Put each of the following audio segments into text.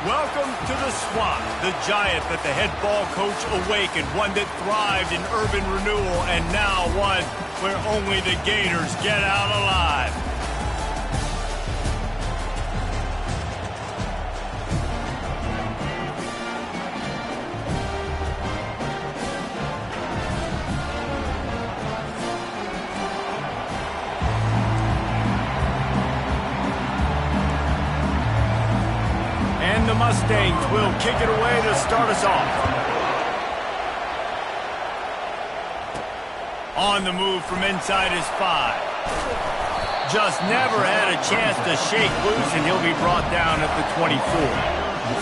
Welcome to the Swamp, the giant that the head ball coach awakened, one that thrived in urban renewal, and now one where only the Gators get out alive. The Mustangs will kick it away to start us off. On the move from inside his 5. Just never had a chance to shake loose, and he'll be brought down at the 24.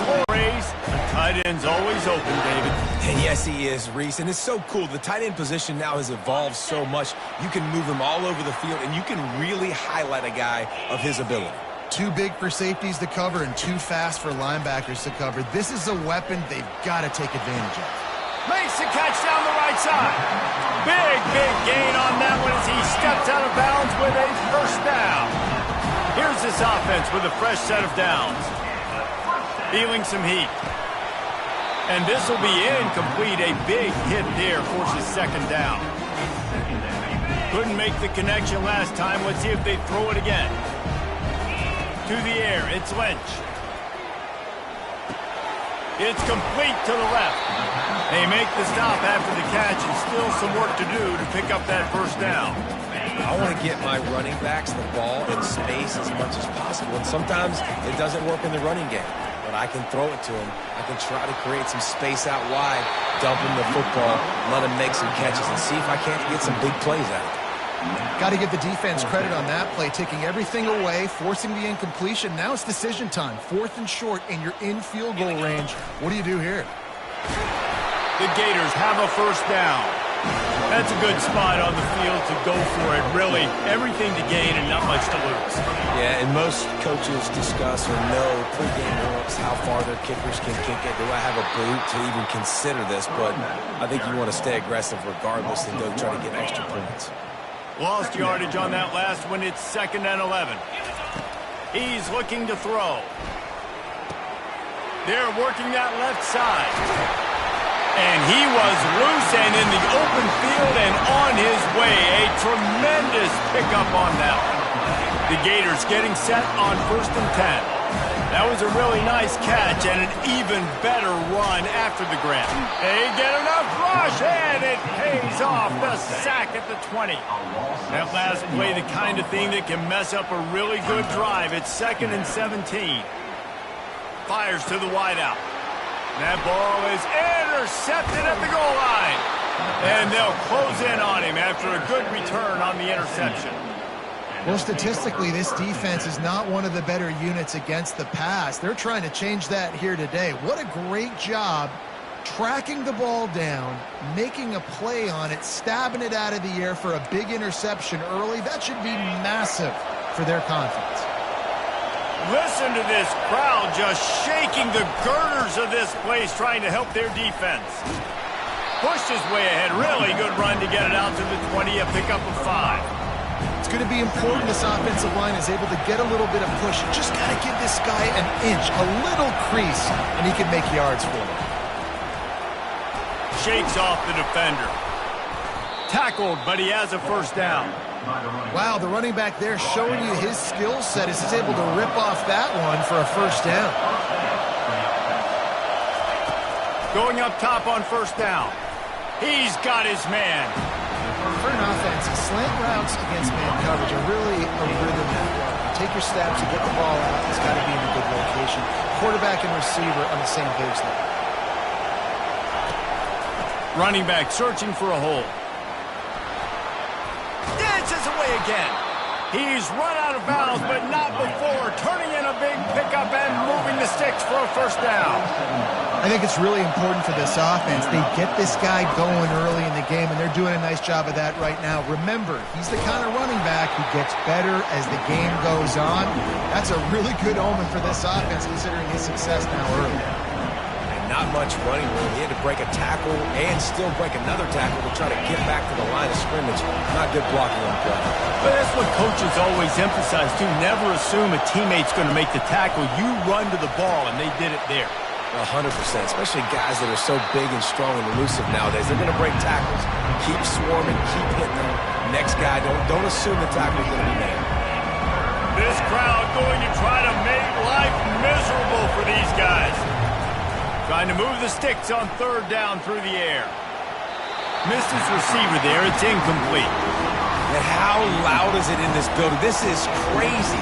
Floor raise, the tight end's always open, David. And yes, he is, Reese, and it's so cool. The tight end position now has evolved so much. You can move him all over the field, and you can really highlight a guy of his ability. Too big for safeties to cover and too fast for linebackers to cover. This is a weapon they've got to take advantage of. Makes the catch down the right side. Big gain on that one as he steps out of bounds with a first down. Here's this offense with a fresh set of downs. Feeling some heat. And this will be incomplete. A big hit there forces second down. Couldn't make the connection last time. Let's see if they throw it again. To the air, it's Lynch. It's complete to the left. They make the stop after the catch, and still some work to do to pick up that first down. I want to get my running backs the ball in space as much as possible, and sometimes it doesn't work in the running game. But I can throw it to him. I can try to create some space out wide, dump him the football, let him make some catches, and see if I can't get some big plays out of it. Got to give the defense credit on that play, taking everything away, forcing the incompletion. Now it's decision time. 4th and short, and you're in field goal range. What do you do here? The Gators have a first down. That's a good spot on the field to go for it. Really, everything to gain and not much to lose. Yeah, and most coaches discuss or know pregame warm-ups how far their kickers can kick it. Do I have a boot to even consider this? But I think you want to stay aggressive regardless and go try to get extra points. Lost yardage on that last one. It's 2nd and 11. He's looking to throw. They're working that left side. And he was loose and in the open field and on his way. A tremendous pickup on that one. The Gators getting set on 1st and 10. That was a really nice catch and an even better run after the grab. They get enough rush, and it pays off. The sack at the 20. That last play, the kind of thing that can mess up a really good drive. It's 2nd and 17. Fires to the wideout. That ball is intercepted at the goal line. And they'll close in on him after a good return on the interception. Well, statistically, this defense is not one of the better units against the pass. They're trying to change that here today. What a great job tracking the ball down, making a play on it, stabbing it out of the air for a big interception early. That should be massive for their confidence. Listen to this crowd just shaking the girders of this place, trying to help their defense. Pushed his way ahead. Really good run to get it out to the 20, a pickup of 5. It's going to be important this offensive line is able to get a little bit of push. You just got to give this guy an inch, a little crease, and he can make yards for him. Shakes off the defender. Tackled, but he has a first down. Wow, the running back there showing you his skill set as he's able to rip off that one for a first down. Going up top on first down. He's got his man. For an offense, slant routes against man coverage are really a rhythm that run. You take your steps, you get the ball out, it's got to be in a good location. Quarterback and receiver on the same page there. Running back searching for a hole. Dances away again. He's run out of bounds, but not before turning in a big pickup and moving the sticks for a first down. I think it's really important for this offense. They get this guy going early in the game, and they're doing a nice job of that right now. Remember, he's the kind of running back who gets better as the game goes on. That's a really good omen for this offense, considering his success now early. not much running room. He had to break a tackle and still break another tackle to try to get back to the line of scrimmage. Not good blocking on the play. But that's what coaches always emphasize, too. Never assume a teammate's going to make the tackle. You run to the ball, and they did it there. 100%, especially guys that are so big and strong and elusive nowadays. They're going to break tackles. Keep swarming, keep hitting them. Next guy, don't assume the tackle's going to be made. This crowd going to try to make life miserable for these guys. Trying to move the sticks on third down through the air. Missed his receiver there. It's incomplete. And how loud is it in this building? This is crazy.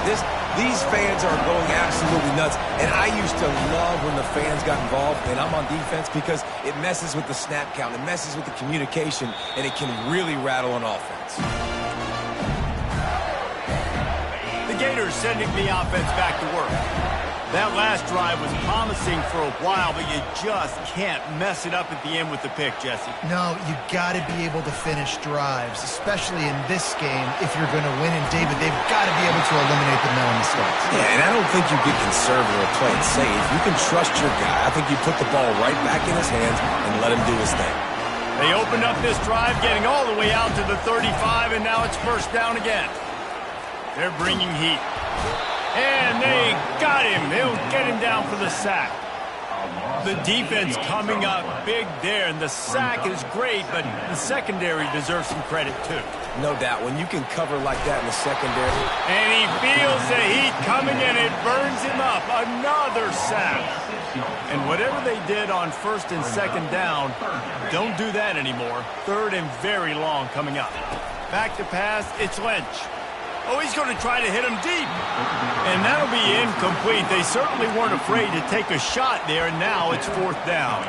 These fans are going absolutely nuts. And I used to love when the fans got involved, and I'm on defense, because it messes with the snap count. It messes with the communication, and it can really rattle an offense. The Gators sending the offense back to work. That last drive was promising for a while, but you just can't mess it up at the end with the pick, Jesse. No, you got to be able to finish drives, especially in this game if you're going to win. And, David, they've got to be able to eliminate the mental mistakes. Yeah, and I don't think you get conservative or play it safe. You can trust your guy. I think you put the ball right back in his hands and let him do his thing. They opened up this drive, getting all the way out to the 35, and now it's first down again. They're bringing heat. And they got him. They'll get him down for the sack. The defense coming up big there, and the sack is great, but the secondary deserves some credit too. No doubt. When you can cover like that in the secondary. And he feels the heat coming in. It burns him up. Another sack. And whatever they did on first and second down, don't do that anymore. Third and very long coming up. Back to pass, it's Lynch. Oh, he's going to try to hit him deep. And that'll be incomplete. They certainly weren't afraid to take a shot there, and now it's fourth down.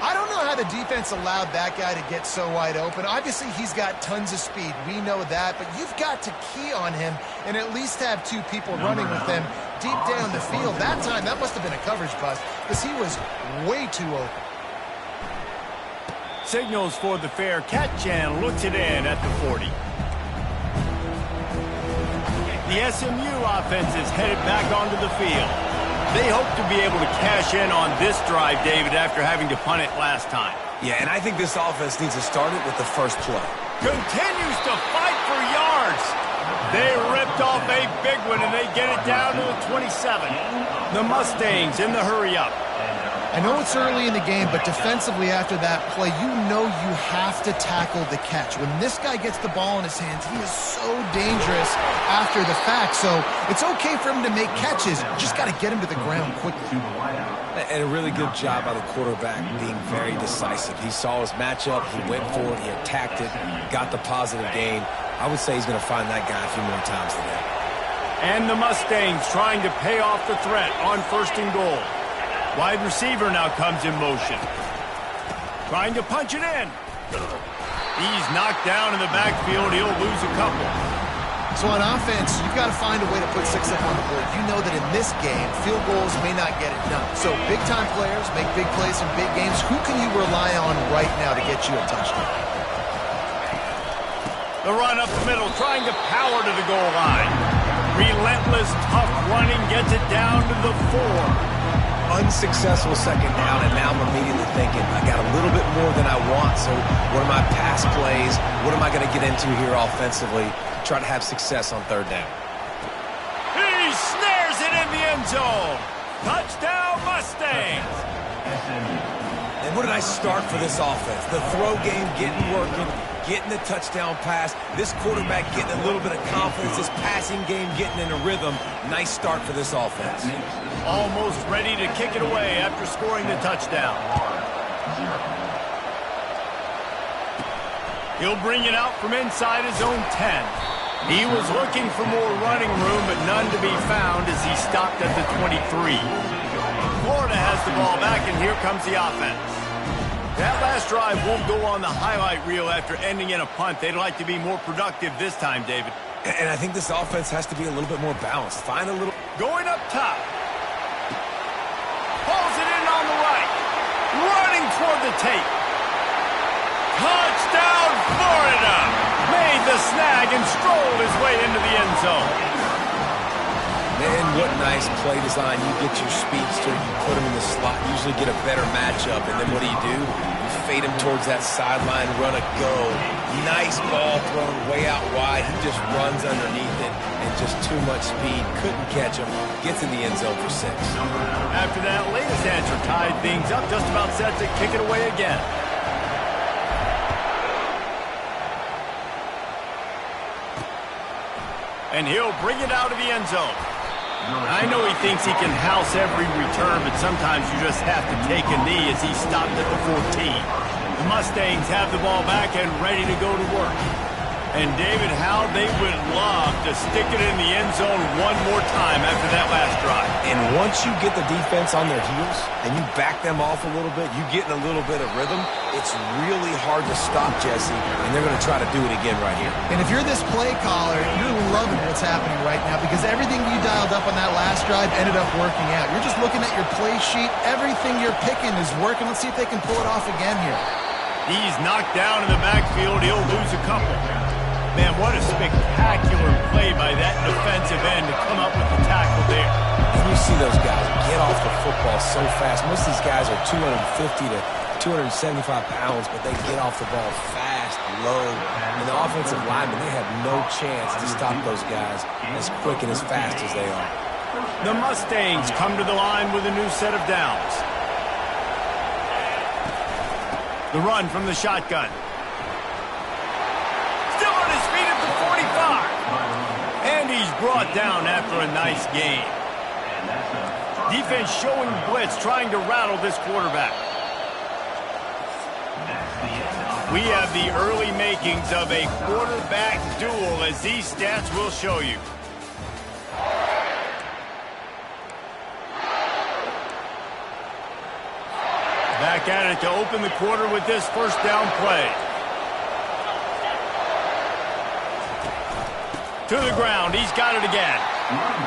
I don't know how the defense allowed that guy to get so wide open. Obviously, he's got tons of speed. We know that, but you've got to key on him and at least have two people running with him deep down the field. That time, that must have been a coverage bust because he was way too open. Signals for the fair catch and looks it in at the 40. The SMU offense is headed back onto the field. They hope to be able to cash in on this drive, David, after having to punt it last time. Yeah, and I think this offense needs to start it with the first play. Continues to fight for yards. They ripped off a big one, and they get it down to the 27. The Mustangs in the hurry-up. I know it's early in the game, but defensively after that play, you know you have to tackle the catch. When this guy gets the ball in his hands, he is so dangerous after the fact. So it's okay for him to make catches. You just got to get him to the ground quickly. And a really good job by the quarterback being very decisive. He saw his matchup, he went for it, he attacked it, got the positive gain. I would say he's going to find that guy a few more times today. And the Mustangs trying to pay off the threat on first and goal. Wide receiver now comes in motion. Trying to punch it in. He's knocked down in the backfield. He'll lose a couple. So on offense, you've got to find a way to put 6 up on the board. You know that in this game, field goals may not get it done. So big-time players make big plays in big games. Who can you rely on right now to get you a touchdown? The run up the middle, trying to power to the goal line. Relentless, tough running, gets it down to the 4. Unsuccessful second down, and now I'm immediately thinking, I got a little bit more than I want, so what are my pass plays? What am I going to get into here offensively? Try to have success on third down. He snares it in the end zone. Touchdown, Mustangs. And what did I start for this offense? The throw game getting working, getting the touchdown pass. This quarterback getting a little bit of confidence. This passing game getting in a rhythm. Nice start for this offense. Almost ready to kick it away after scoring the touchdown. He'll bring it out from inside his own 10. He was looking for more running room, but none to be found as he stopped at the 23. Florida has the ball back, and here comes the offense. That last drive won't go on the highlight reel after ending in a punt. They'd like to be more productive this time, David. And I think this offense has to be a little bit more balanced. Find a little... Going up top. Pulls it in on the right. Running toward the tape. Touchdown, Florida! Made the snag and strolled his way into the end zone. And what nice play design. You get your speedster, you put him in the slot, usually get a better matchup, and then what do? You fade him towards that sideline, run a go. Nice ball thrown way out wide. He just runs underneath it, and just too much speed. Couldn't catch him. Gets in the end zone for 6. After that latest answer tied things up, just about set to kick it away again. And he'll bring it out of the end zone. I know he thinks he can house every return, but sometimes you just have to take a knee as he stopped at the 14. The Mustangs have the ball back and ready to go to work. And David, how they would love to stick it in the end zone one more time after that last drive. And once you get the defense on their heels and you back them off a little bit, you get in a little bit of rhythm, it's really hard to stop, Jesse, and they're going to try to do it again right here. And if you're this play caller, you're loving what's happening right now because everything you dialed up on that last drive ended up working out. You're just looking at your play sheet. Everything you're picking is working. Let's see if they can pull it off again here. He's knocked down in the backfield. He'll lose a couple. Man, what a spectacular play by that defensive end to come up with the tackle there. And you see those guys get off the football so fast. Most of these guys are 250 to 275 pounds, but they get off the ball fast, low. And the offensive linemen, they have no chance to stop those guys as quick and as fast as they are. The Mustangs come to the line with a new set of downs. The run from the shotgun. Still on his feet at the 45. And he's brought down after a nice gain. Defense showing blitz, trying to rattle this quarterback. We have the early makings of a quarterback duel, as these stats will show you. Back at it to open the quarter with this first down play. To the ground. He's got it again.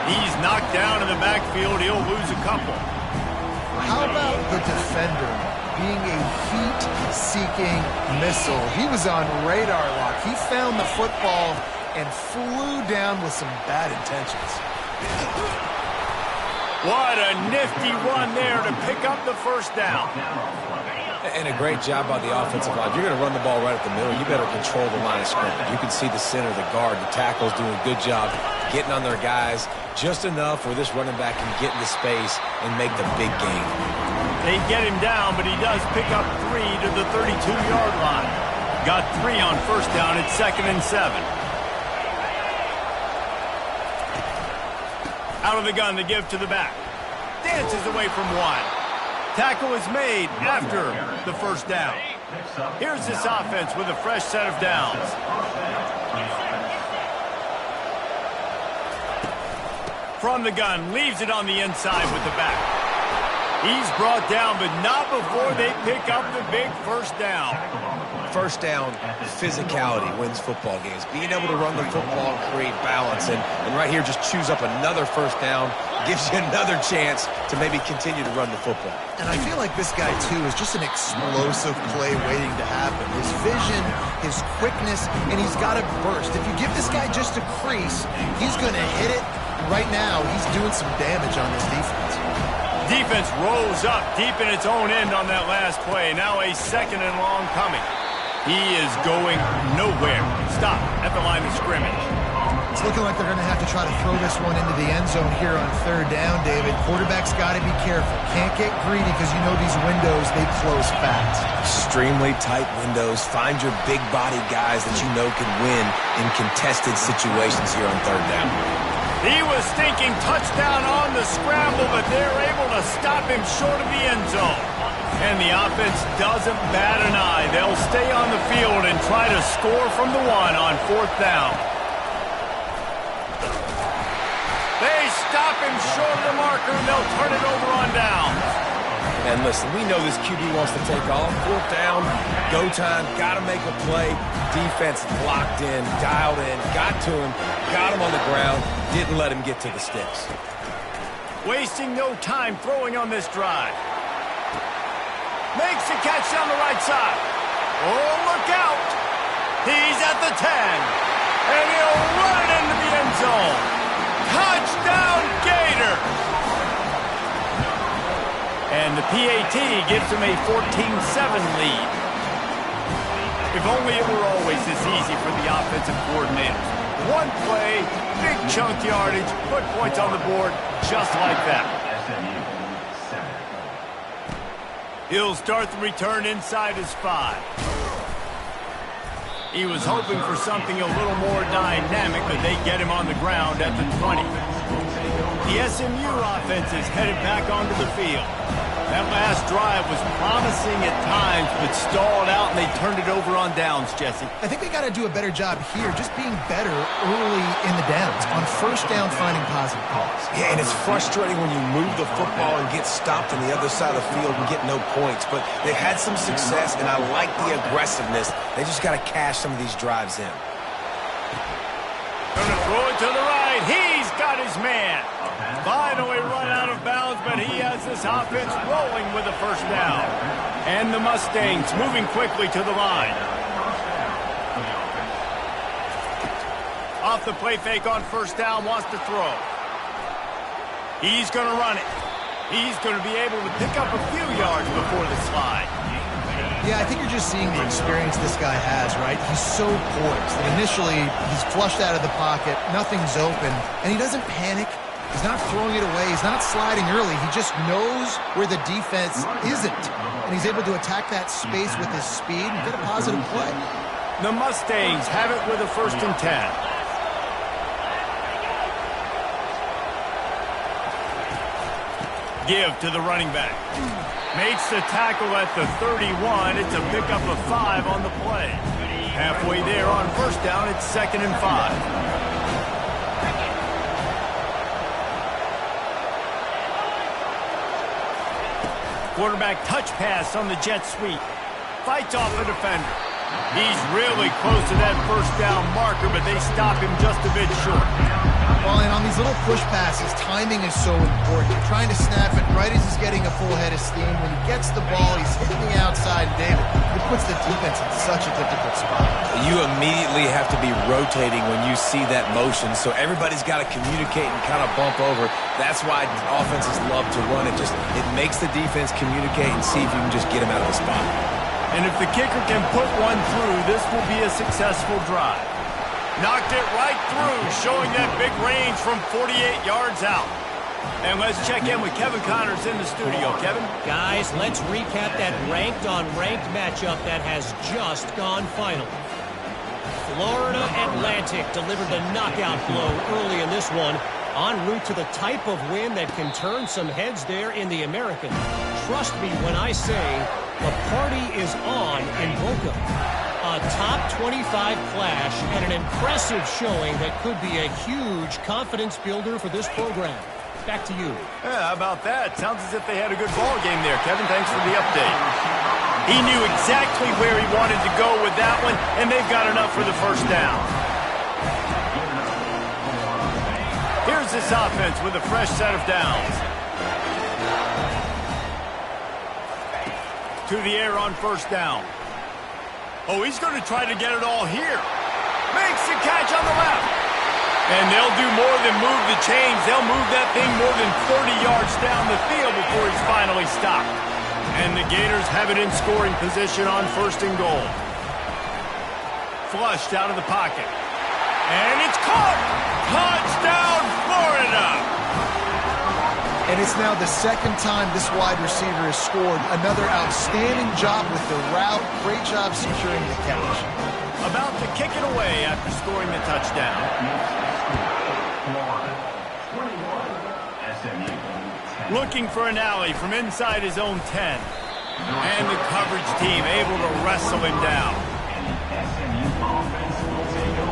He's knocked down in the backfield. He'll lose a couple. How about the defender being a heat-seeking missile? He was on radar lock. He found the football and flew down with some bad intentions. What a nifty run there to pick up the first down. And a great job by the offensive line. You're going to run the ball right at the middle. You better control the line of scrimmage. You can see the center, the guard, the tackle's doing a good job getting on their guys just enough where this running back can get into space and make the big gain. They get him down, but he does pick up 3 to the 32-yard line. Got 3 on first down at 2nd and 7. Out of the gun to give to the back. Dances away from 1. Tackle is made after the first down. Here's this offense with a fresh set of downs. From the gun, leaves it on the inside with the back. He's brought down, but not before they pick up the big first down. First down, physicality wins football games. Being able to run the football and create balance. And right here, just choose up another first down. Gives you another chance to maybe continue to run the football. And I feel like this guy, too, is just an explosive play waiting to happen. His vision, his quickness, and he's got a burst. If you give this guy just a crease, he's going to hit it. Right now, he's doing some damage on this defense. Defense rose up deep in its own end on that last play. Now a 2nd and long coming. He is going nowhere. Stop at the line of scrimmage. It's looking like they're going to have to try to throw this one into the end zone here on 3rd down, David. Quarterback's got to be careful. Can't get greedy because you know these windows, they close fast. Extremely tight windows. Find your big body guys that you know can win in contested situations here on 3rd down. He was thinking touchdown on the scramble, but they're able to stop him short of the end zone. And the offense doesn't bat an eye. They'll stay on the field and try to score from the 1 on 4th down. They stop him short of the marker, and they'll turn it over on down. And listen, we know this QB wants to take off. 4th down, go time, got to make a play. Defense locked in, dialed in, got to him, got him on the ground, didn't let him get to the sticks. Wasting no time throwing on this drive. Makes the catch down the right side. Oh, look out. He's at the 10. And he'll run it into the end zone. Touchdown, And the PAT gives them a 14-7 lead. If only it were always this easy for the offensive coordinators. One play, big chunk yardage, put points on the board just like that. He'll start the return inside his 5. He was hoping for something a little more dynamic, but they get him on the ground at the 20. The SMU offense is headed back onto the field. That last drive was promising at times, but stalled out, and they turned it over on downs, Jesse. I think they got to do a better job here, just being better early in the downs. On first down, finding positive calls. Yeah, and it's frustrating when you move the football and get stopped on the other side of the field and get no points. But they've had some success, and I like the aggressiveness. They just got to cash some of these drives in. Going to throw it to the right. He's got his man. Finally run out of bounds, but he has this offense rolling with a first down. And the Mustangs moving quickly to the line. Off the play fake on first down, wants to throw. He's going to run it. He's going to be able to pick up a few yards before the slide. Yeah, I think you're just seeing the experience this guy has, right? He's so poised that initially he's flushed out of the pocket, nothing's open, and he doesn't panic. He's not throwing it away. He's not sliding early. He just knows where the defense isn't, and he's able to attack that space with his speed and get a positive play. The Mustangs have it with a 1st and 10. Give to the running back. Makes the tackle at the 31. It's a pickup of 5 on the play. Halfway there on first down, it's 2nd and 5. Quarterback touch pass on the jet sweep. Fights off a defender. He's really close to that first down marker, but they stop him just a bit short. Well, and on these little push passes, timing is so important. You're trying to snap it right as he's getting a full head of steam. When he gets the ball, he's hitting the outside, David. It puts the defense in such a difficult spot. You immediately have to be rotating when you see that motion, so everybody's got to communicate and kind of bump over. That's why offenses love to run it. It makes the defense communicate and see if you can just get him out of the spot. And if the kicker can put one through, this will be a successful drive. Knocked it right through, showing that big range from 48 yards out. And let's check in with Kevin Connors in the studio. Kevin? Guys, let's recap that ranked-on-ranked matchup that has just gone final. Florida Atlantic delivered the knockout blow early in this one, en route to the type of win that can turn some heads there in the American. Trust me when I say the party is on in Boca. A top 25 clash and an impressive showing that could be a huge confidence builder for this program. Back to you. Yeah, how about that? Sounds as if they had a good ball game there, Kevin. Thanks for the update. He knew exactly where he wanted to go with that one, and they've got enough for the first down. Here's this offense with a fresh set of downs. To the air on first down. Oh, he's going to try to get it all here. Makes the catch on the left. And they'll do more than move the chains. They'll move that thing more than 30 yards down the field before he's finally stopped. And the Gators have it in scoring position on 1st and goal. Flushed out of the pocket. And it's caught. Touchdown, Florida. And it's now the 2nd time this wide receiver has scored. Another outstanding job with the route. Great job securing the catch. About to kick it away after scoring the touchdown. Looking for an alley from inside his own 10. And the coverage team able to wrestle him down.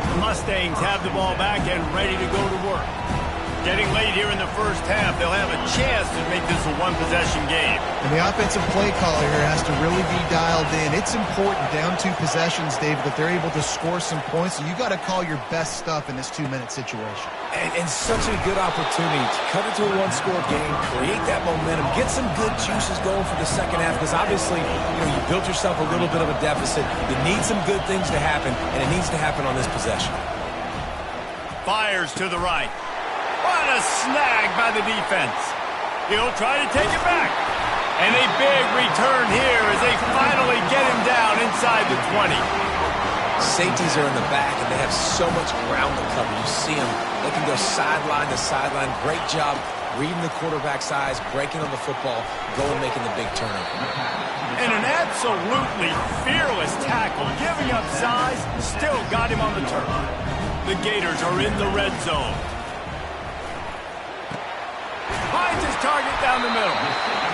The Mustangs have the ball back and ready to go to work. Getting late here in the first half, they'll have a chance to make this a one-possession game. And the offensive play caller here has to really be dialed in. It's important down 2 possessions, David, that they're able to score some points. So you got to call your best stuff in this 2-minute situation. And such a good opportunity to cut it to a one-score game, create that momentum, get some good juices going for the second half, because obviously, you built yourself a little bit of a deficit. You need some good things to happen, and it needs to happen on this possession. Fires to the right. What a snag by the defense. He'll try to take it back. And a big return here as they finally get him down inside the 20. Safeties are in the back, and they have so much ground to cover. You see them. They can go sideline to sideline. Great job reading the quarterback's eyes, breaking on the football, going making the big turnover. And an absolutely fearless tackle, giving up size, still got him on the turf. The Gators are in the red zone. Finds his target down the middle.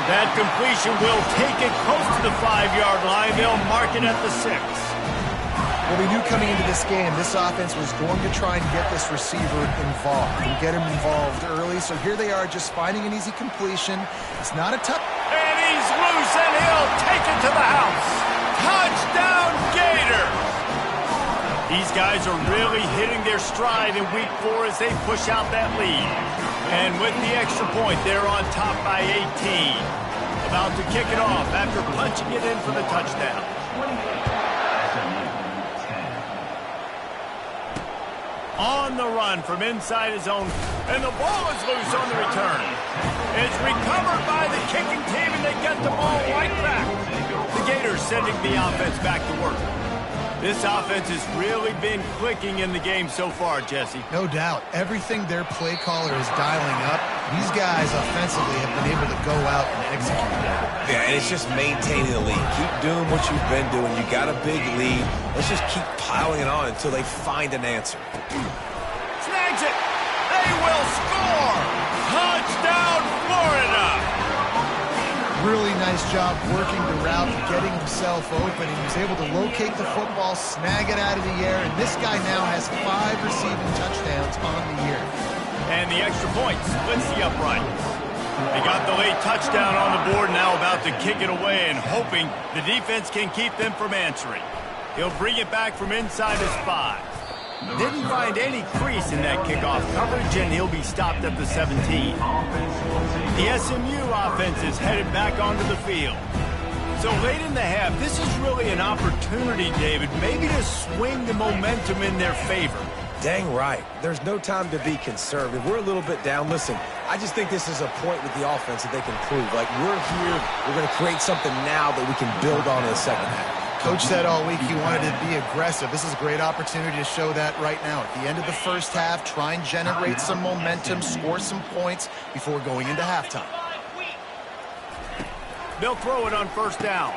That completion will take it close to the 5-yard line. They'll mark it at the 6. Well, we knew coming into this game, this offense was going to try and get this receiver involved and get him involved early. So here they are just finding an easy completion. It's not a tough... And he's loose, and he'll take it to the house. Touchdown, Gators! These guys are really hitting their stride in week 4 as they push out that lead. And with the extra point, they're on top by 18. About to kick it off after punching it in for the touchdown. On the run from inside his own, and the ball is loose on the return. It's recovered by the kicking team, and they get the ball right back. The Gators sending the offense back to work. This offense has really been clicking in the game so far, Jesse. No doubt. Everything their play caller is dialing up, these guys offensively have been able to go out and execute. Yeah, and it's just maintaining the lead. Keep doing what you've been doing. You got a big lead. Let's just keep piling it on until they find an answer. Snags it. They will score. Touchdown, Florida. Really nice job working the route and getting himself open. He was able to locate the football, snag it out of the air, and this guy now has 5 receiving touchdowns on the year. And the extra point splits the uprights. They got the late touchdown on the board, now about to kick it away and hoping the defense can keep them from answering. He'll bring it back from inside his 5. Didn't find any crease in that kickoff coverage, and he'll be stopped at the 17. The SMU offense is headed back onto the field. So late in the half, this is really an opportunity, David, maybe to swing the momentum in their favor. Dang right. There's no time to be conservative. We're a little bit down. Listen, I just think this is a point with the offense that they can prove. Like, we're here, we're going to create something now that we can build on in the second half. Coach said all week he wanted to be aggressive. This is a great opportunity to show that right now. At the end of the first half, try and generate some momentum, score some points before going into halftime. They'll throw it on first down.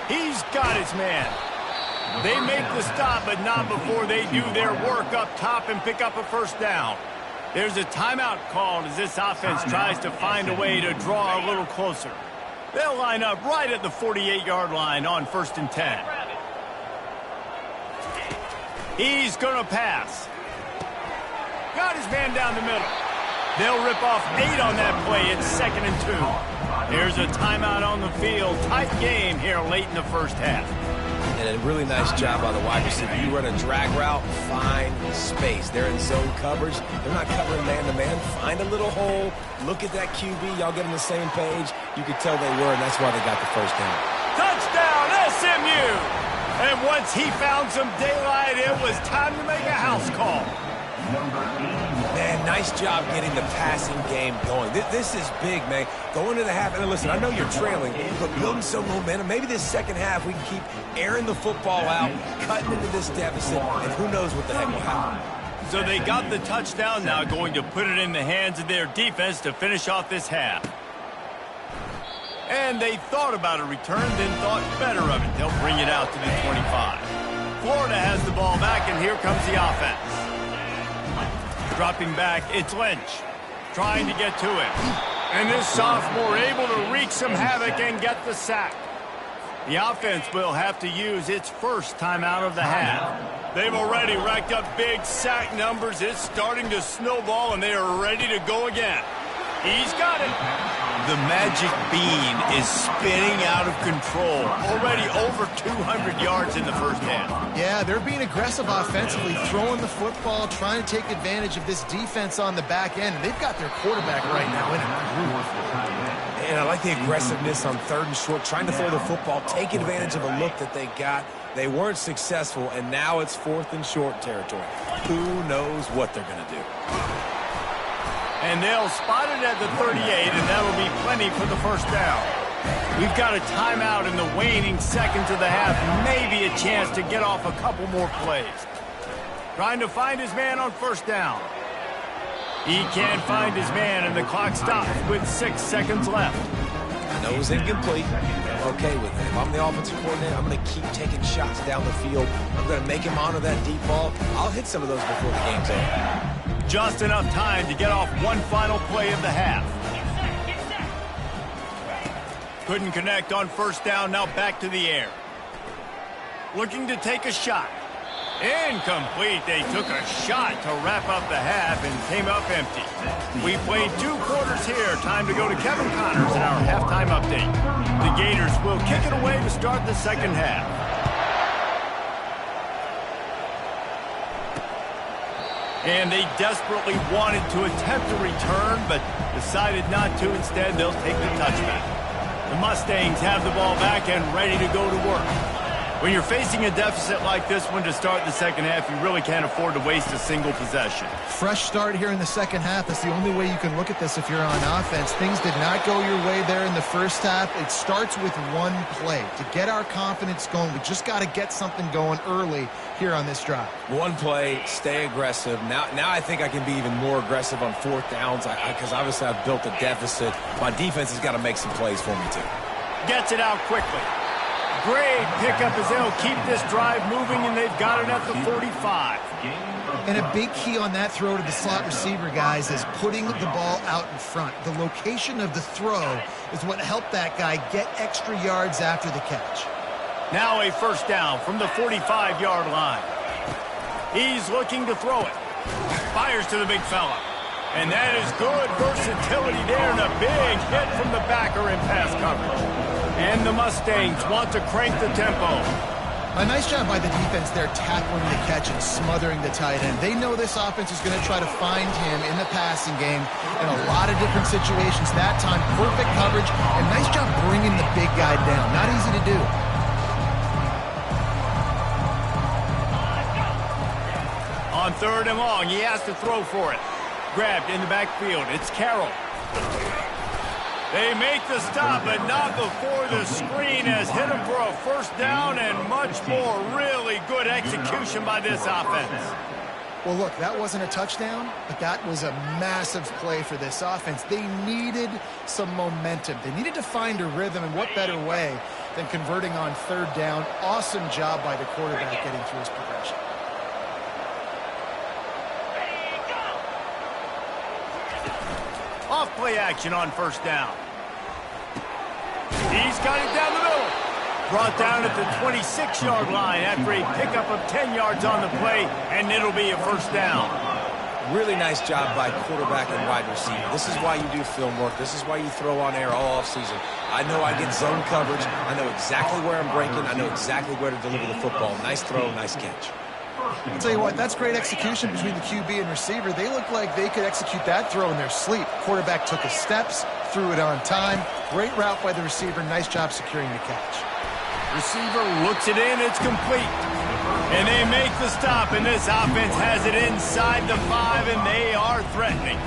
He's got his man. They make the stop, but not before they do their work up top and pick up a first down. There's a timeout called as this offense tries to find a way to draw a little closer. They'll line up right at the 48-yard line on 1st and 10. He's going to pass. Got his man down the middle. They'll rip off 8 on that play. It's 2nd and 2. There's a timeout on the field. Tight game here late in the first half. And a really nice job by the wide receiver. You run a drag route, find space. They're in zone coverage. They're not covering man-to-man. Find a little hole. Look at that QB. Y'all get on the same page. You could tell they were, and that's why they got the first down. Touchdown, SMU! And once he found some daylight, it was time to make a house call. Man, nice job getting the passing game going. This is big, man. Going to the half, and listen, I know you're trailing, but building some momentum. Maybe this second half we can keep airing the football out, cutting into this deficit, and who knows what the heck will happen. So they got the touchdown, now going to put it in the hands of their defense to finish off this half. And they thought about a return, then thought better of it. They'll bring it out to the 25. Florida has the ball back, and here comes the offense. Dropping back, it's Lynch, trying to get to him. And this sophomore able to wreak some havoc and get the sack. The offense will have to use its first timeout of the half. They've already racked up big sack numbers. It's starting to snowball, and they are ready to go again. He's got it. The magic bean is spinning out of control. Already over 200 yards in the first half. Yeah, they're being aggressive offensively, throwing the football, trying to take advantage of this defense on the back end. They've got their quarterback right now in a groove. And I like the aggressiveness on 3rd and short, trying to throw the football, take advantage of a look that they got. They weren't successful, and now it's 4th and short territory. Who knows what they're going to do? And they'll spot it at the 38, and that'll be plenty for the first down. We've got a timeout in the waning seconds of the half. Maybe a chance to get off a couple more plays. Trying to find his man on first down. He can't find his man, and the clock stops with 6 seconds left. I know it was incomplete. I'm okay with it. If I'm the offensive coordinator, I'm going to keep taking shots down the field. I'm going to make him honor that deep ball. I'll hit some of those before the game's over. Just enough time to get off one final play of the half. Couldn't connect on first down, now back to the air. Looking to take a shot. Incomplete. They took a shot to wrap up the half and came up empty. We played 2 quarters here. Time to go to Kevin Connors in our halftime update. The Gators will kick it away to start the second half. And they desperately wanted to attempt a return, but decided not to. Instead, they'll take the touchback. The Mustangs have the ball back and ready to go to work. When you're facing a deficit like this one to start the second half, you really can't afford to waste a single possession. Fresh start here in the second half. That's the only way you can look at this if you're on offense. Things did not go your way there in the first half. It starts with one play. To get our confidence going, we just got to get something going early here on this drive. One play, stay aggressive. Now I think I can be even more aggressive on 4th downs because obviously I've built a deficit. My defense has got to make some plays for me too. Gets it out quickly. Great pickup as they'll keep this drive moving, and they've got it at the 45. And a big key on that throw to the slot receiver, guys, is putting the ball out in front. The location of the throw is what helped that guy get extra yards after the catch. Now a first down from the 45-yard line. He's looking to throw it. Fires to the big fella. And that is good versatility there, and a big hit from the backer in pass coverage. And the Mustangs want to crank the tempo. A nice job by the defense there, tackling the catch and smothering the tight end. They know this offense is going to try to find him in the passing game in a lot of different situations. That time, perfect coverage, and nice job bringing the big guy down. Not easy to do. On 3rd and long, he has to throw for it. Grabbed in the backfield. It's Carroll. They make the stop, but not before the screen has hit him for a first down and much more. Really good execution by this offense. Well, look, that wasn't a touchdown, but that was a massive play for this offense. They needed some momentum. They needed to find a rhythm, and what better way than converting on 3rd down. Awesome job by the quarterback getting through his progression. Off play action on first down. He's got it down the middle. Brought down at the 26-yard line after a pickup of 10 yards on the play, and it'll be a first down. Really nice job by quarterback and wide receiver. This is why you do film work. This is why you throw on air all offseason. I know I get zone coverage. I know exactly where I'm breaking. I know exactly where to deliver the football. Nice throw, nice catch. I'll tell you what, that's great execution between the QB and receiver. They look like they could execute that throw in their sleep. Quarterback took his steps, threw it on time. Great route by the receiver. Nice job securing the catch. Receiver looks it in. It's complete. And they make the stop, and this offense has it inside the 5, and they are threatening.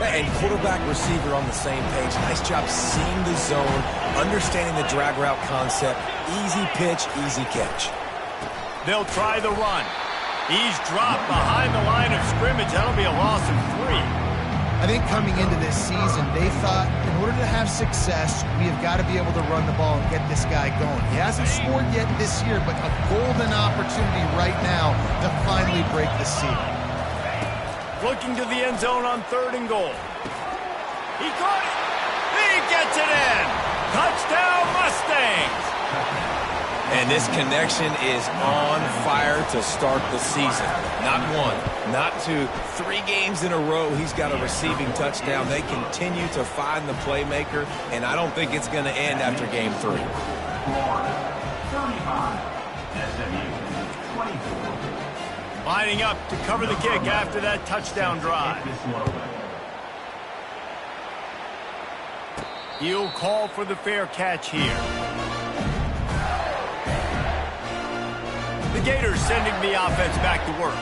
And quarterback, receiver on the same page. Nice job seeing the zone, understanding the drag route concept. Easy pitch, easy catch. They'll try the run. He's dropped behind the line of scrimmage. That'll be a loss of 3. I think coming into this season, they thought in order to have success, we have got to be able to run the ball and get this guy going. He hasn't scored yet this year, but a golden opportunity right now to finally break the seal. Looking to the end zone on 3rd and goal. He caught it. He gets it in. Touchdown, Mustangs. And this connection is on fire to start the season. Not 1, not 2, 3 games in a row he's got a receiving touchdown. They continue to find the playmaker, and I don't think it's going to end after game 3. Lining up to cover the kick after that touchdown drive. He'll call for the fair catch here. The Gators sending the offense back to work.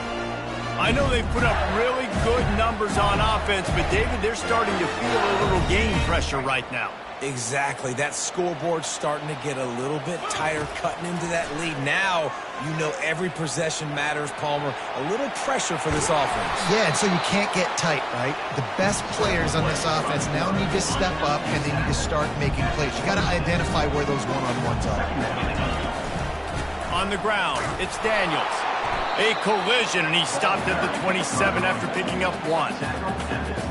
I know they've put up really good numbers on offense, but, David, they're starting to feel a little game pressure right now. Exactly. That scoreboard's starting to get a little bit tighter, cutting into that lead. Now, you know every possession matters, Palmer. A little pressure for this offense. Yeah, and so you can't get tight, right? The best players on this offense now need to step up, and they need to start making plays. You got to identify where those one-on-ones are. On the ground, it's Daniels. A collision, and he stopped at the 27 after picking up 1.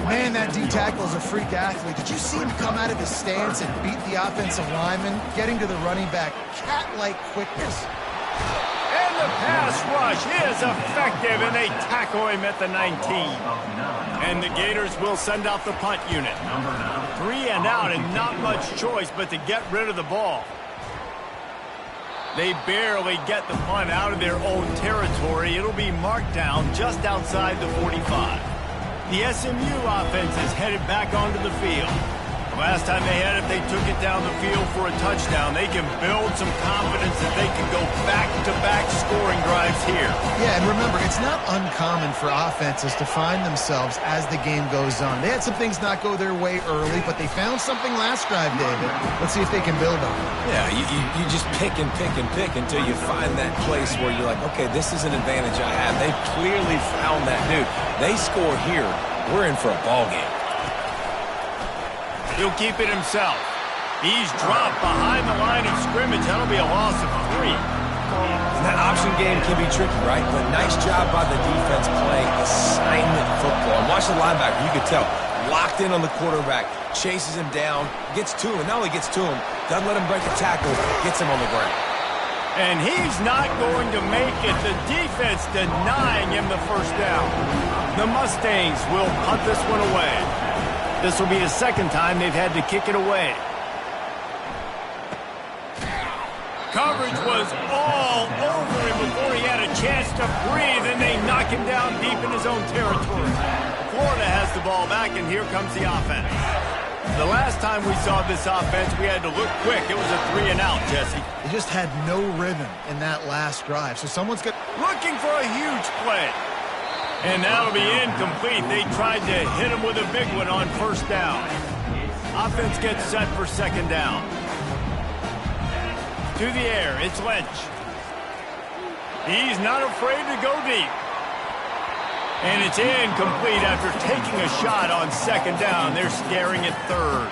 Man, that D-tackle is a freak athlete. Did you see him come out of his stance and beat the offensive lineman, getting to the running back? Cat-like quickness. And the pass rush is effective, and they tackle him at the 19. And the Gators will send out the punt unit. 3 and out, and not much choice but to get rid of the ball. They barely get the punt out of their own territory. It'll be marked down just outside the 45. The SMU offense is headed back onto the field. Last time they had it, they took it down the field for a touchdown. They can build some confidence that they can go back-to-back scoring drives here. Yeah, and remember, it's not uncommon for offenses to find themselves as the game goes on. They had some things not go their way early, but they found something last drive, David. Let's see if they can build on it. Yeah, you just pick and pick and pick until you find that place where you're like, okay, this is an advantage I have. They've clearly found that, dude. They score here, we're in for a ball game. He'll keep it himself. He's dropped behind the line of scrimmage. That'll be a loss of 3. And that option game can be tricky, right? But nice job by the defense playing assignment football. And watch the linebacker. You could tell. Locked in on the quarterback. Chases him down. Gets to him. Not only gets to him, doesn't let him break a tackle. Gets him on the ground. And he's not going to make it. The defense denying him the first down. The Mustangs will punt this one away. This will be the second time they've had to kick it away. Coverage was all over him before he had a chance to breathe, and they knock him down deep in his own territory. Florida has the ball back, and here comes the offense. The last time we saw this offense, we had to look quick. It was a 3 and out, Jesse. They just had no rhythm in that last drive, so someone's got... Looking for a huge play. And that'll be incomplete. They tried to hit him with a big one on first down. Offense gets set for second down. To the air, it's Lynch. He's not afraid to go deep. And it's incomplete after taking a shot on second down. They're staring at third.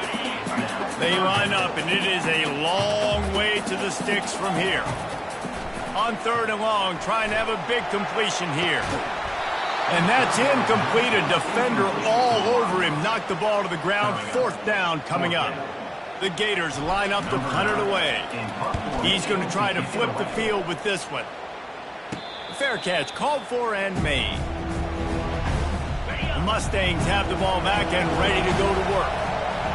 They line up, and it is a long way to the sticks from here. On third and long, trying to have a big completion here. And that's incomplete. A defender all over him. Knocked the ball to the ground. Fourth down coming up. The Gators line up to punt it away. He's going to try to flip the field with this one. Fair catch called for and made. The Mustangs have the ball back and ready to go to work.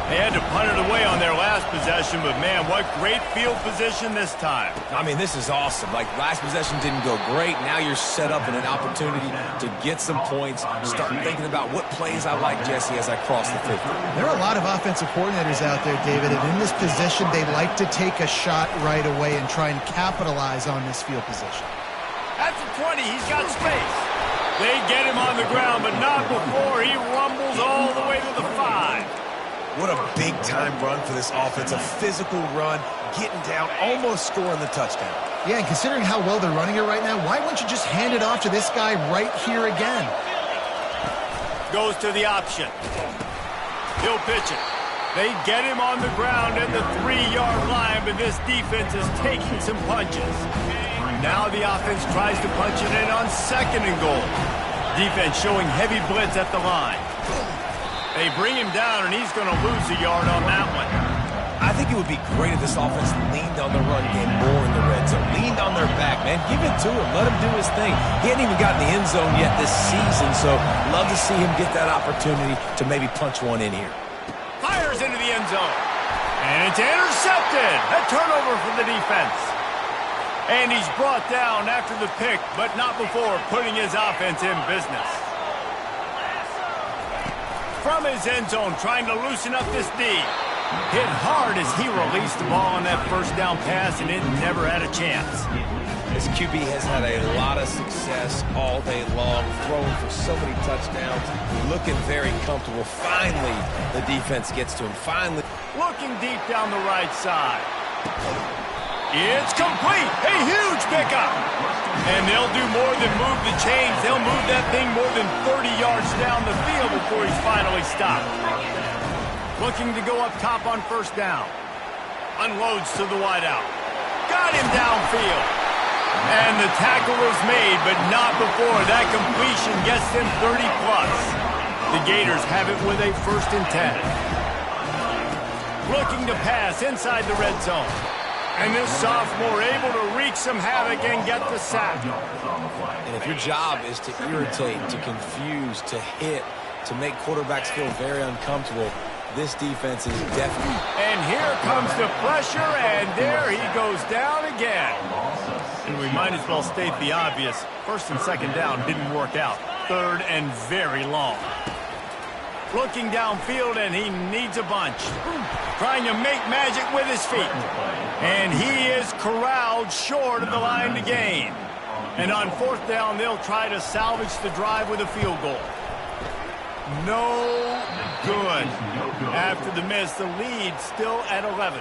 They had to punt it away on their last possession, but, man, what great field position this time. I mean, this is awesome. Like, last possession didn't go great. Now you're set up in an opportunity to get some points. Start thinking about what plays I like, Jesse, as I cross the 50. There are a lot of offensive coordinators out there, David, and in this position, they like to take a shot right away and try and capitalize on this field position. At the 20, he's got space. They get him on the ground, but not before he rumbles all the way to the 5. What a big-time run for this offense. A physical run, getting down, almost scoring the touchdown. Yeah, and considering how well they're running it right now, why wouldn't you just hand it off to this guy right here again? Goes to the option. He'll pitch it. They get him on the ground at the 3-yard line, but this defense is taking some punches. Now the offense tries to punch it in on second and goal. Defense showing heavy blitz at the line. They bring him down, and he's going to lose a yard on that one. I think it would be great if this offense leaned on the run game more in the red zone. Leaned on their back, man. Give it to him. Let him do his thing. He hadn't even gotten the end zone yet this season, so love to see him get that opportunity to maybe punch one in here. Fires into the end zone. And it's intercepted. A turnover for the defense. And he's brought down after the pick, but not before putting his offense in business. From his end zone, trying to loosen up this D. Hit hard as he released the ball on that first down pass, and it never had a chance. This QB has had a lot of success all day long, throwing for so many touchdowns, looking very comfortable. Finally, the defense gets to him. Finally. Looking deep down the right side. It's complete. A huge pickup. And they'll do more than move the chains. They'll move that thing more than 30 yards down the field before he's finally stopped. Looking to go up top on first down. Unloads to the wideout. Got him downfield. And the tackle is made, but not before that completion gets them 30+. The Gators have it with a 1st and 10. Looking to pass inside the red zone. And this sophomore able to wreak some havoc and get the sack. And if your job is to irritate, to confuse, to hit, to make quarterbacks feel very uncomfortable, this defense is definitely. And here comes the pressure, and there he goes down again. And we might as well state the obvious. 1st and 2nd down didn't work out. 3rd and very long. Looking downfield, and he needs a bunch. Trying to make magic with his feet. And he is corralled short of the line to gain. And on 4th down, they'll try to salvage the drive with a field goal. No good. After the miss, the lead still at 11.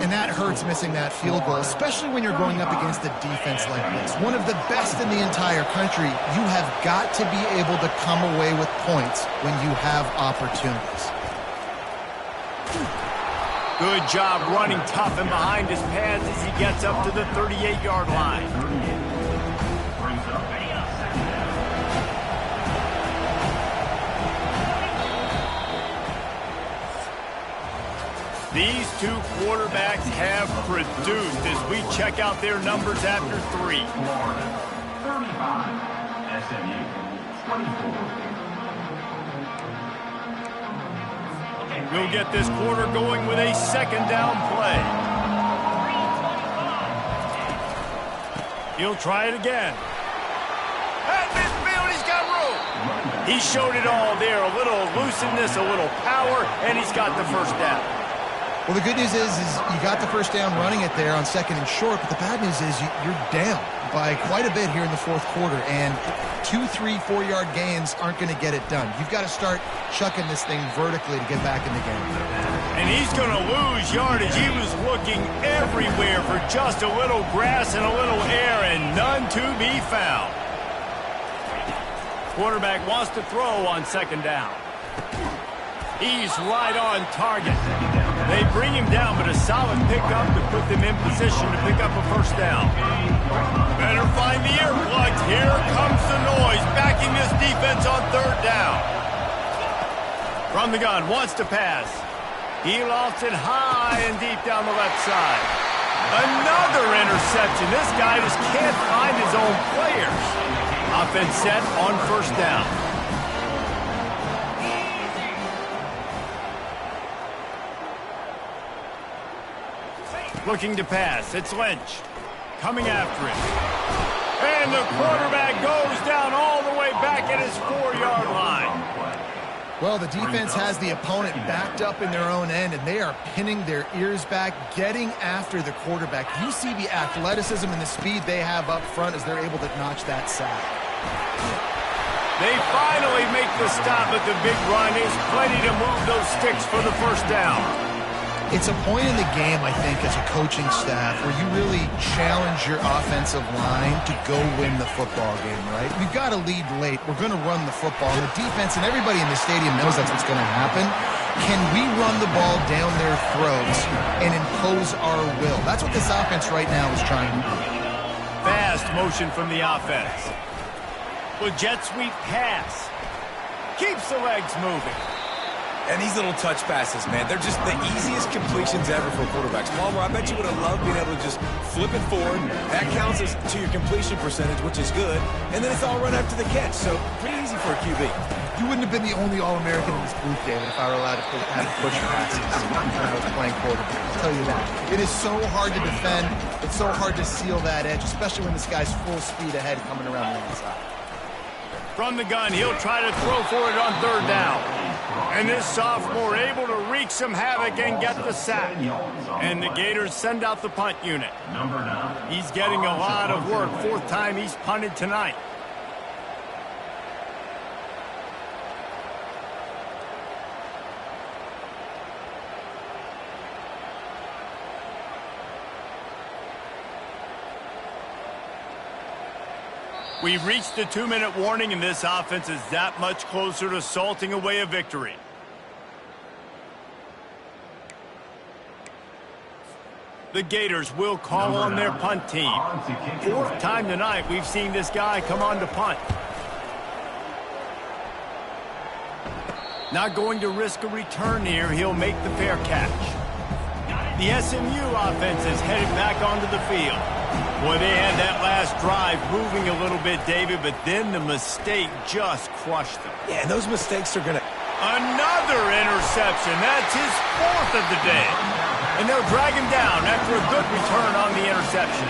And that hurts, missing that field goal, especially when you're going up against a defense like this. One of the best in the entire country. You have got to be able to come away with points when you have opportunities. Good job running tough and behind his pads as he gets up to the 38-yard line. These two quarterbacks have produced as we check out their numbers after 3. 35, SMU, 24. We'll get this quarter going with a 2nd down play. He'll try it again. At midfield, he's got room. He showed it all there. A little elusiveness, a little power, and he's got the 1st down. Well, the good news is you got the 1st down running it there on 2nd and short, but the bad news is you're down by quite a bit here in the 4th quarter, and 2, 3, 4-yard gains aren't going to get it done. You've got to start chucking this thing vertically to get back in the game. And he's going to lose yardage. He was looking everywhere for just a little grass and a little air, and none to be found. Quarterback wants to throw on 2nd down. He's right on target. They bring him down, but a solid pickup to put them in position to pick up a 1st down. Better find the earplugs. Here comes the noise, backing this defense on 3rd down. From the gun, wants to pass. He lofts it high and deep down the left side. Another interception. This guy just can't find his own players. Offense set on 1st down. Looking to pass. It's Lynch. Coming after him. And the quarterback goes down all the way back at his 4-yard line. Well, the defense has the opponent backed up in their own end, and they are pinning their ears back, getting after the quarterback. You see the athleticism and the speed they have up front as they're able to notch that sack. They finally make the stop at the big run. Is plenty to move those sticks for the 1st down. It's a point in the game, I think, as a coaching staff where you really challenge your offensive line to go win the football game, right? We've got to lead late. We're going to run the football. And the defense and everybody in the stadium knows that's what's going to happen. Can we run the ball down their throats and impose our will? That's what this offense right now is trying to do. Fast motion from the offense. With jet sweep pass. Keeps the legs moving. And these little touch passes, man, they're just the easiest completions ever for quarterbacks. Palmer, I bet you would have loved being able to just flip it forward. That counts as to your completion percentage, which is good. And then it's all run after the catch, so pretty easy for a QB. You wouldn't have been the only All-American in this group, David, if I were allowed to have push passes when I was playing quarterback. I'll tell you that. It is so hard to defend. It's so hard to seal that edge, especially when this guy's full speed ahead coming around the inside. From the gun, he'll try to throw for it on third down. And this sophomore able to wreak some havoc and get the sack. And the Gators send out the punt unit. He's getting a lot of work. Fourth time he's punted tonight. We've reached the 2-minute warning, and this offense is that much closer to salting away a victory. The Gators will call on their punt team. Fourth time tonight we've seen this guy come on to punt. Not going to risk a return here. He'll make the fair catch. The SMU offense is headed back onto the field. Boy, they had that last drive moving a little bit, David, but then the mistake just crushed them. Yeah, and those mistakes are going to... Another interception. That's his fourth of the day. And they'll drag him down after a good return on the interception.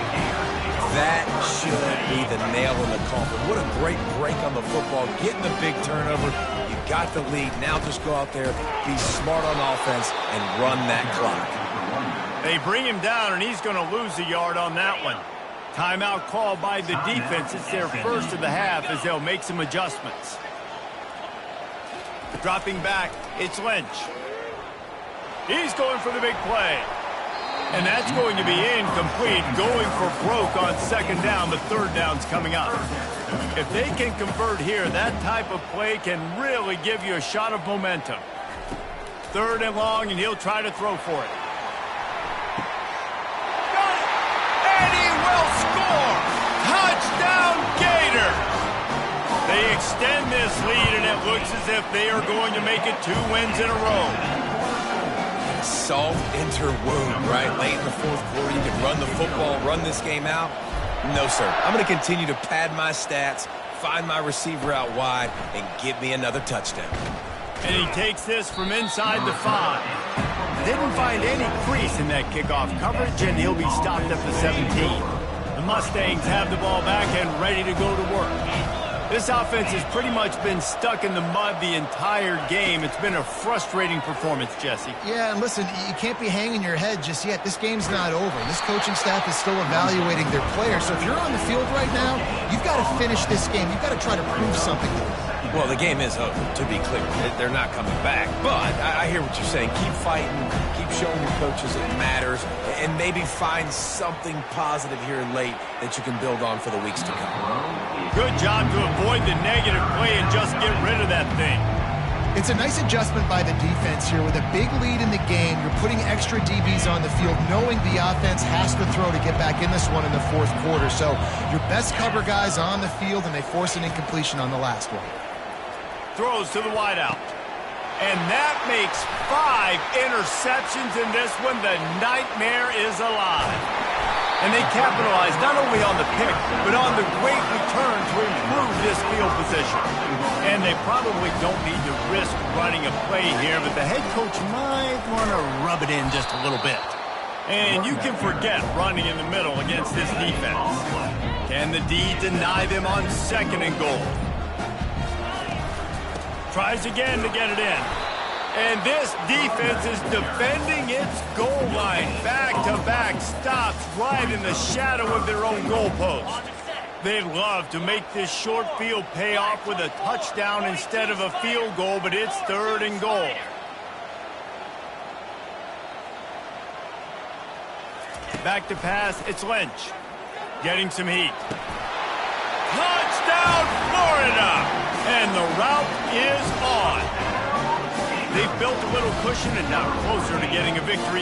That should be the nail in the coffin. What a great break on the football. Getting the big turnover. You got the lead. Now just go out there, be smart on offense, and run that clock. They bring him down, and he's going to lose a yard on that one. Timeout called by the defense. It's their first of the half as they'll make some adjustments. Dropping back, it's Lynch. He's going for the big play. And that's going to be incomplete. Going for broke on second down. The third down's coming up. If they can convert here, that type of play can really give you a shot of momentum. Third and long, and he'll try to throw for it. Got it! And he will score! Touchdown, Gator! They extend this lead, and it looks as if they are going to make it 2 wins in a row. Salt into wound, right? Late in the fourth quarter, you can run the football, run this game out. No, sir. I'm going to continue to pad my stats, find my receiver out wide, and give me another touchdown. And he takes this from inside the 5. Didn't find any crease in that kickoff coverage, and he'll be stopped at the 17. The Mustangs have the ball back and ready to go to work. This offense has pretty much been stuck in the mud the entire game. It's been a frustrating performance, Jesse. Yeah, and listen, you can't be hanging your head just yet. This game's not over. This coaching staff is still evaluating their players. So if you're on the field right now, you've got to finish this game. You've got to try to prove something to them. Well, the game is over, to be clear. They're not coming back. But I hear what you're saying. Keep fighting. Keep showing your coaches it matters. And maybe find something positive here late that you can build on for the weeks to come. Good job to avoid the negative play and just get rid of that thing. It's a nice adjustment by the defense here. With a big lead in the game, you're putting extra DBs on the field, knowing the offense has to throw to get back in this one in the fourth quarter. So your best cover guys on the field, and they force an incompletion on the last one. Throws to the wideout. And that makes 5 interceptions in this one. The nightmare is alive. And they capitalize not only on the pick, but on the great return to improve this field position. And they probably don't need to risk running a play here, but the head coach might want to rub it in just a little bit. And you can forget running in the middle against this defense. Can the D deny them on second and goal? Tries again to get it in. And this defense is defending its goal line. Back-to-back stops right in the shadow of their own goalpost. They'd love to make this short field pay off with a touchdown instead of a field goal, but it's third and goal. Back to pass, it's Lynch. Getting some heat. Touchdown, Florida! And the route is on. They've built a little cushion and now closer to getting a victory